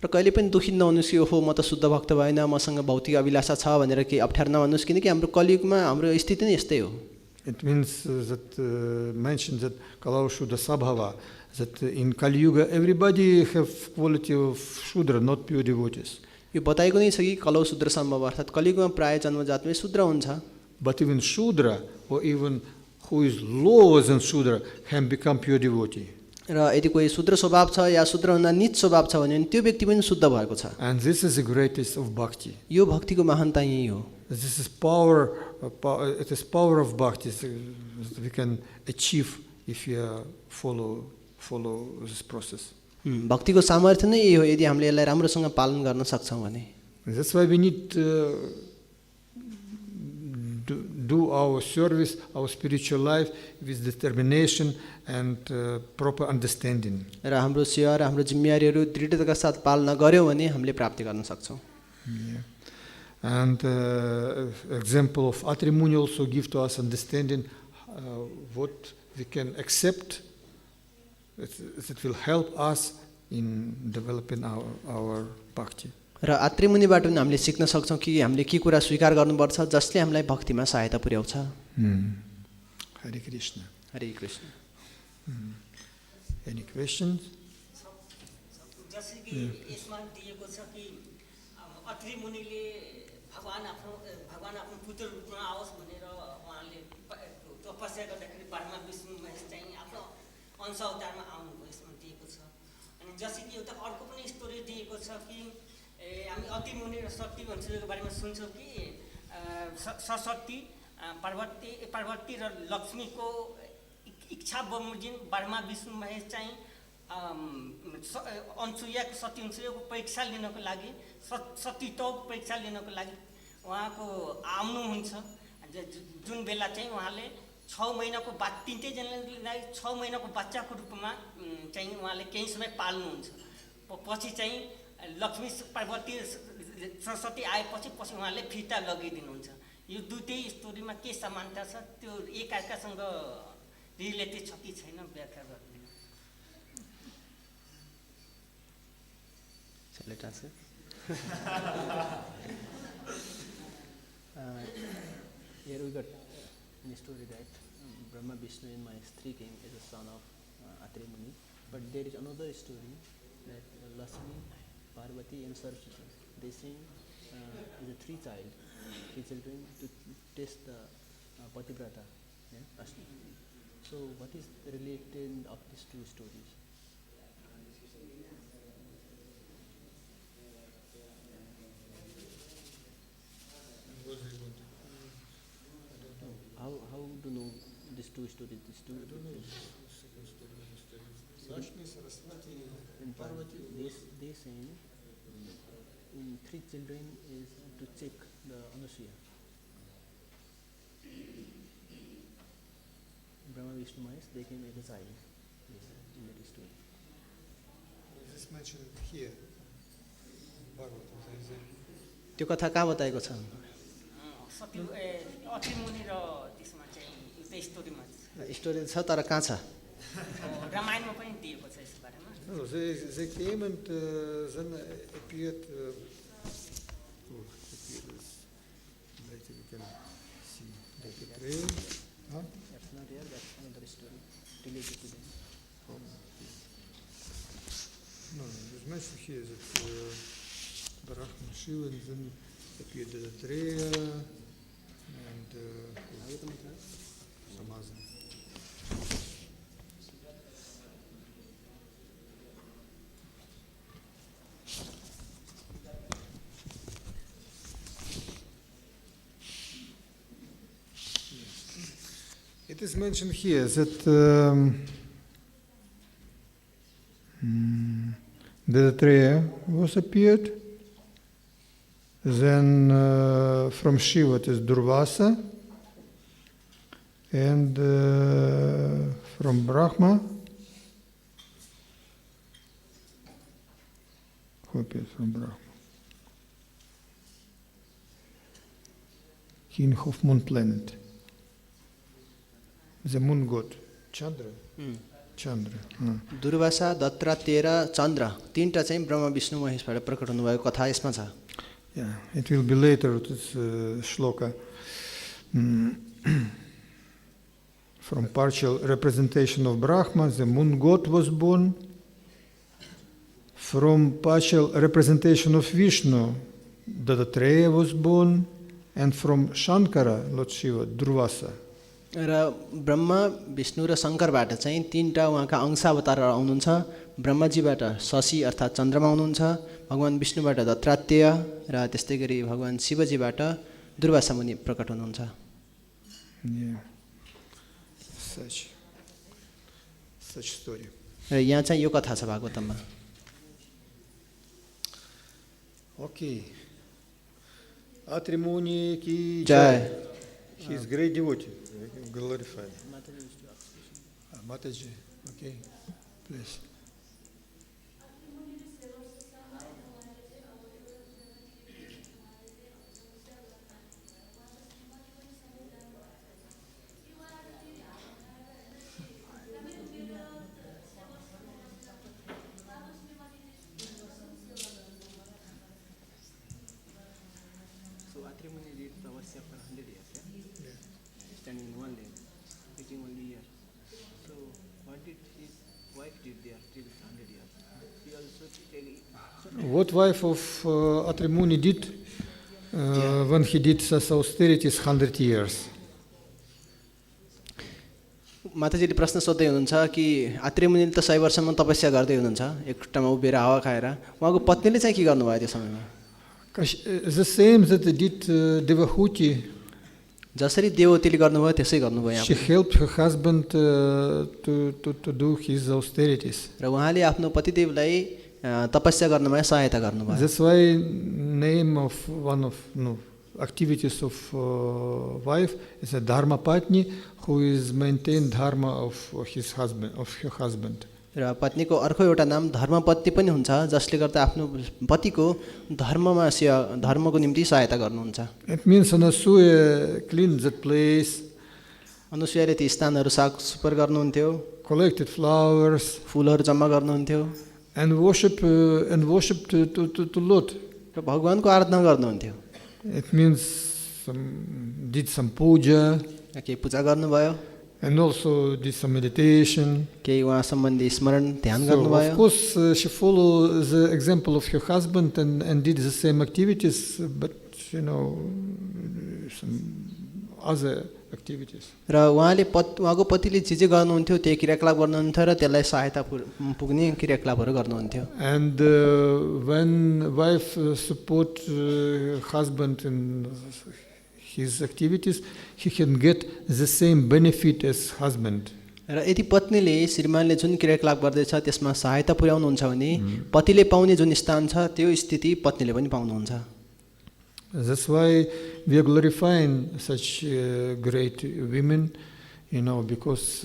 र कहिले पनि दुखी नहुनुहोस् कि ओहो म त शुद्ध भक्त भएन मसँग भौतिक अभिलाषा छ भनेर केही अप्ठ्यारो नभन्नुहोस् किनकि हाम्रो कलियुगमा हाम्रो स्थिति नै यस्तै हो। It means that mentioned that Kalau Shuddha Sabhava, that in Kali Yuga everybody have quality of Shudra, not pure devotees. यो बताएको नै छ कि कलौ शूद्र सम्भव अर्थात् कलियुगमा प्राय जन्मजातमै शूद्र हुन्छ। But even Shudra or even who is lower than Shudra can become pure devotee. र यदि कोही शूद्र स्वभाव छ या शूद्रभन्दा नीच स्वभाव छ भने त्यो व्यक्ति पनि शुद्ध भएको छ। And this is the greatest of bhakti. यो भक्तिको महानता यही हो। This is power. It is power of bhakti that we can achieve if we follow this process. भक्तिको सामर्थ्य नै यही हो यदि हामीले यसलाई राम्रोसँग पालन गर्न सक्छौँ भने। That's why we need do our service, our spiritual life with determination and proper understanding. र हाम्रो सेवा र हाम्रो जिम्मेवारीहरू दृढताका साथ पालना गर्यौँ भने हामीले प्राप्ति गर्न सक्छौँ. And example of Atri Muni also give to us understanding what we can accept. It will help us in developing our bhakti. र आत्रि मुनिबाट पनि हामीले सिक्न सक्छौँ कि हामीले के कुरा स्वीकार गर्नुपर्छ जसले हामीलाई भक्तिमा सहायता पुर्याउँछ. Hare Krishna. हरे कृष्ण. Any questions? जसरी कि यसमा दिएको छ कि अत्रि मुनिले भगवान आफ्नो पुत्र रूपमा आओस् भनेर उहाँले तपस्या गर्दाखेरि ब्रह्मा विष्णु महेश चाहिँ आफ्नो अंश अवतारमा आउनुभयो यसमा दिएको छ. अनि जसरी कि एउटा अर्को पनि स्टोरी दिएको छ कि हामी अति मुनि र शक्ति भन्नेको बारेमा सुन्छौँ कि सरस्वती पार्वती र लक्ष्मीको इच्छा बमोजिम ब्रह्मा विष्णु महेश चाहिँ अनसुयाको सती अनसुयाको परीक्षा लिनको लागि सतीत्वको परीक्षा लिनको लागि उहाँको आउनुहुन्छ. जुन बेला चाहिँ उहाँले 6 महिनाको तिनटैजनालाई 6 महिनाको बच्चाको रूपमा चाहिँ उहाँले केही समय पाल्नुहुन्छ. पछि चाहिँ लक्ष्मी पार्वती सरस्वती आएपछि उहाँले फिर्ता लगिदिनुहुन्छ. यो दुईटै स्टोरीमा के समानता छ त्यो एकअर्कासँग रिलेटेड छ कि छैन व्याख्या गरिदिनु. Let us say. Here we got in the story that Brahma, Vishnu and Mahesh, three king is a son of Atri Muni. But there is another story that Lakshmi, Parvati and Saraswati, they sing is a three children to test the pativrata. Yeah? So what is the relation of these two stories? How do you know these two stories? These two. I don't know. Second story, Lakshmi, Saraswati, and Parvati. They say in three children is to check the Anusuya. Brahma, Vishnu, Mahesh, they came as a child. In that story. This is mentioned here. Bhagavatam. त्यो कथा कहाँ बताएको छ? अति मुनि र त्यसमा चाहिँ त्यो स्टोरीमा स्टोरी छ तर कहाँ छ? रामायणमा पनि दिएको छ यस बारेमा. No, they came and then appeared. Later we can see the trail. Huh? That's not here. That's another story related to them. No, it's mentioned here that Brahma Shiva and then appeared the Atri and Samasa. It is mentioned here that the Atri was appeared. Then from Shiva it is Durvasa, and from Brahma, who appears from Brahma? King of Moon Planet, the Moon God, Chandra. Chandra. Durvasa, Dattatreya र चन्द्र तीनटा चाहिँ ब्रह्मा विष्णु महेशबाट प्रकट हुनुभएको कथा यसमा छ. Yeah, it will be later, this shloka. From partial representation of Brahma, the moon god was born. From partial representation of Vishnu, Dattatreya was born. And from Shankara, Lord Shiva, Durvasa. र ब्रह्मा विष्णु र शङ्करबाट चाहिँ तीनटा उहाँका अंशावतार आउनुहुन्छ. ब्रह्माजीबाट शशि अर्थात् चन्द्रमा आउनुहुन्छ, भगवान विष्णुबाट दत्तात्रेय र त्यस्तै गरी भगवान शिवजीबाट दुर्वासा मुनि प्रकट हुनुहुन्छ. र यहाँ चाहिँ यो कथा छ भागवतममा. Okay. Atri Muni ki Jay. He is great devotee, glorified. Mataji, okay, please. So Atri Muni did tapasya for 100 years, yeah? Standing in one lane, speaking only here. So what did his wife did there till 100 years? He also What wife of Atri Muni did when he did such austerities 100 years? माताजीले प्रश्न सोध्दै हुनुहुन्छ कि आत्रेय मुनिले त 100 वर्षसम्म तपस्या गर्दै हुनुहुन्छ एकटामा उभिएर हावा खाएर उहाँको पत्नीले चाहिँ के गर्नुभयो त्यो समयमा The same that they did Devahuti. जसरी देवतीले गर्नुभयो त्यसै गर्नुभयो यहाँ She helped her husband to do his austerities. र उहाँले आफ्नो पतिदेवलाई तपस्या गर्नमा सहायता गर्नुभयो That's why name of one of activities of wife is a dharma patnyā, who is maintained dharma of his husband, of her husband. र पत्नीको अर्को एउटा नाम धर्मपत्नी पनि हुन्छ जसले गर्दा आफ्नो पतिको धर्मको निम्ति सहायता गर्नुहुन्छ It means Anasuya cleaned that place, अनुसुयाले ती स्थानहरू साफ सुपर गर्नुहुन्थ्यो collected flowers, फुलहरू जम्मा गर्नुहुन्थ्यो and worshipped to Lord. र भगवानको आराधना गर्नुहुन्थ्यो It means did some puja, केही पूजा गर्नुभयो and also did some meditation. केही उहाँ सम्बन्धी स्मरण ध्यान So गर्नुभयो of course she followed the example of her husband and did the same activities, but some other activities. र उहाँले उहाँको पतिले जे जे गर्नुहुन्थ्यो त्यही क्रियाकलाप गर्नुहुन्थ्यो र त्यसलाई सहायता पुग्ने क्रियाकलापहरू गर्नुहुन्थ्यो And when wife support husband in his activities, he can get the same benefit as husband. र यदि पत्नीले श्रीमानले जुन क्रियाकलाप गर्दैछ त्यसमा सहायता पुर्याउनुहुन्छ भने पतिले पाउने जुन स्थान छ त्यो स्थिति पत्नीले पनि पाउनुहुन्छ That's why we are glorifying such great women, because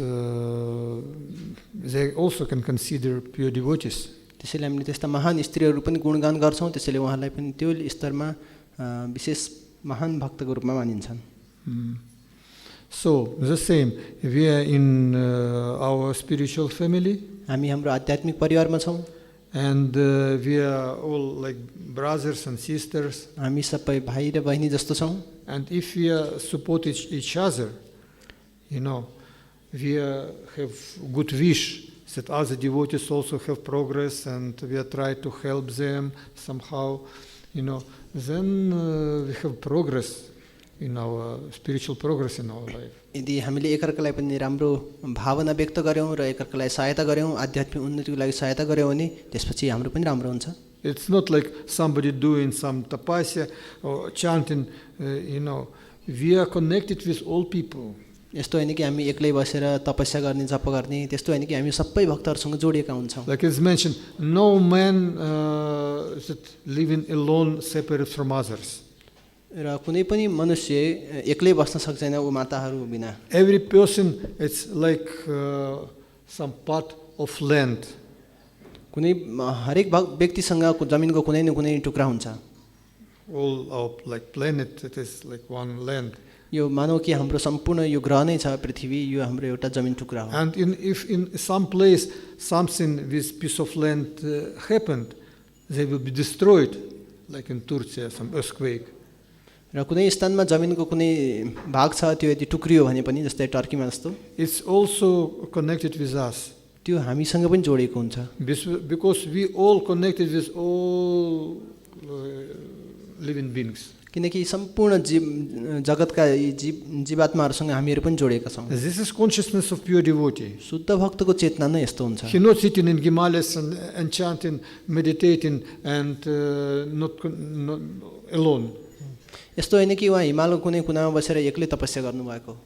they also can consider pure devotees. त्यसैले हामीले त्यस्ता महान स्त्रीहरू पनि गुणगान गर्छौँ त्यसैले उहाँलाई पनि त्यो स्तरमा विशेष महान भक्तको रूपमा मानिन्छन् So the same, we are in our spiritual family. हामी हाम्रो आध्यात्मिक परिवारमा छौँ And we are all like brothers and sisters. हामी सबै भाइ र बहिनी जस्तो छौँ And if we support each other, we have good wish that other devotees also have progress, and we are trying to help them somehow, then we have progress in our spiritual progress in our life. यदि हामीले एकअर्कालाई पनि राम्रो भावना व्यक्त गर्यौँ र एकअर्कालाई सहायता गर्यौँ आध्यात्मिक उन्नतिको लागि सहायता गर्यौँ भने त्यसपछि हाम्रो पनि राम्रो हुन्छ It's not like somebody doing some tapasi or chanting, we are connected with all people. यस्तो हैन कि हामी एक्लै बसेर तपस्या गर्ने जप गर्ने त्यस्तो हैन कि हामी सबै भक्तहरुसँग जोडिएका हुन्छौँ Like it's mentioned, no man that living alone separate from others. र कुनै पनि मनुष्य एक्लै बस्न सक्दैन उ माताहरु बिना Every person, it's like some part of land. कुनै हरेक व्यक्तिसँग जमिनको कुनै न कुनै टुक्रा हुन्छ All our like planet, it is like one land. यो मानौ कि हाम्रो सम्पूर्ण यो ग्रह नै छ पृथ्वी यो हाम्रो एउटा जमिन टुक्रा हो And if in some place something with piece of land happened, they will be destroyed, like in Turkey, some earthquake. र कुनै स्थानमा जमिनको कुनै भाग छ त्यो यदि टुक्रियो भने पनि जस्तै टर्कीमा जस्तो It's also connected with us. त्यो हामीसँग पनि जोडिएको हुन्छ Because we all connected with all living beings. किनकि सम्पूर्ण जगतका जीवात्माहरुसँग हामीहरु पनि जोडिएका छौं This is consciousness of pure devotee. शुद्ध भक्तको चेतना नै यस्तो हुन्छ He not sitting in Himalayas and chanting, meditating, and not alone. यस्तो हैन कि उहाँ हिमालको कुनै कुनामा बसेर एक्लै तपस्या गर्नुभएको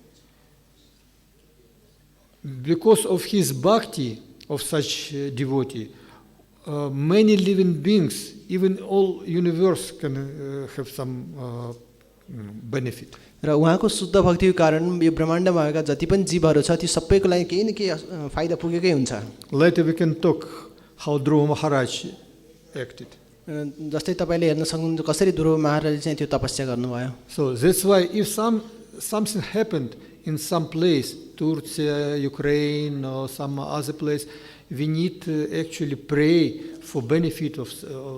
Because of his bhakti of such devotee, many living beings, even all universe can have some benefit. र उहाँको शुद्ध भक्तिको कारण यो ब्रह्माण्डमा भएका जति पनि जीवहरू छ ती सबैको लागि केही न केही फाइदा पुगेकै हुन्छ। Later we can talk how Dhruva Maharaj acted. जस्तै तपाईँले हेर्न सक्नुहुन्छ कसरी ध्रुव महाराजले चाहिँ त्यो तपस्या गर्नुभयो। So that's why if something happened in some place, Turkey, Ukraine or some other place, we need to actually pray for benefit of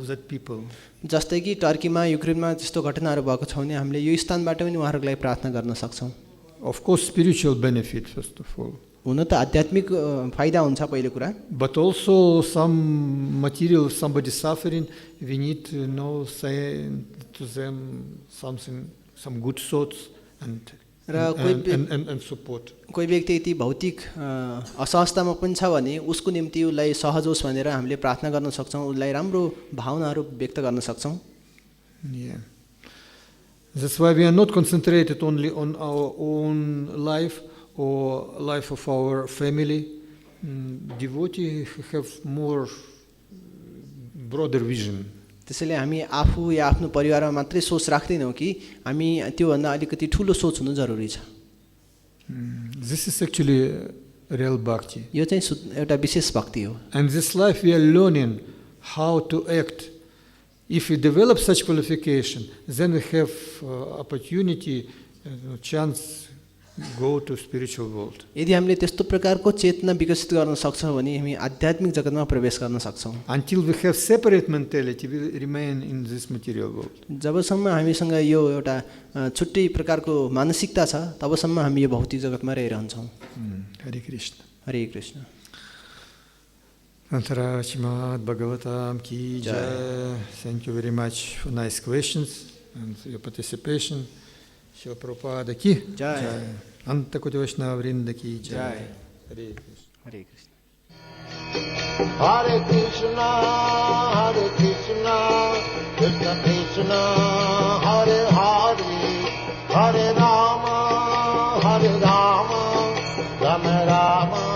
that people. जस्तै कि टर्कीमा युक्रेनमा त्यस्तो घटनाहरू भएको छ भने हामीले यो स्थानबाट पनि उहाँहरूको लागि प्रार्थना गर्न सक्छौँ। Of course, spiritual benefit first of all. हुन त आध्यात्मिक फाइदा हुन्छ पहिलो कुरा, But also some material, somebody suffering, we need to know, say to them something, some good thoughts and support. कोही व्यक्ति यति भौतिक असहजतामा पनि छ भने उसको निम्ति उसलाई सहज होस् भनेर हामीले प्रार्थना गर्न सक्छौँ, उसलाई राम्रो भावनाहरू व्यक्त गर्न सक्छौँ। Yeah. That's why we are not concentrated only on our own life or life of our family. Devotee have more broader vision. त्यसैले हामी आफू या आफ्नो परिवारमा मात्रै सोच राख्दैनौँ कि हामी त्योभन्दा अलिकति ठुलो सोच हुनु जरुरी छ। This is actually real bhakti. यो चाहिँ एउटा विशेष भक्ति हो। And this life we are learning how to act. If we develop such qualification, then we have opportunity, chance go to spiritual world. यदि हामीले त्यस्तो प्रकारको चेतना विकसित गर्न सक्छौँ भने हामी आध्यात्मिक जगतमा प्रवेश गर्न सक्छौँ। Until we have separate mentality, we remain in this material world. जबसम्म हामीसँग यो एउटा छुट्टै प्रकारको मानसिकता छ तबसम्म हामी यो भौतिक जगतमा रहिरहन्छौँ। Hare Krishna. हरे Krishna. Antara Srimad Bhagavatam ki jai. Thank you very much for nice questions and your participation. Śrīla Prabhupada ki jai. Anta Koti Vaishnava Vrinda ki jai. Hare Krishna. हरे Krishna. Hare Krishna, Krishna Krishna, Hare Hare, Hare Rama, Rama Rama.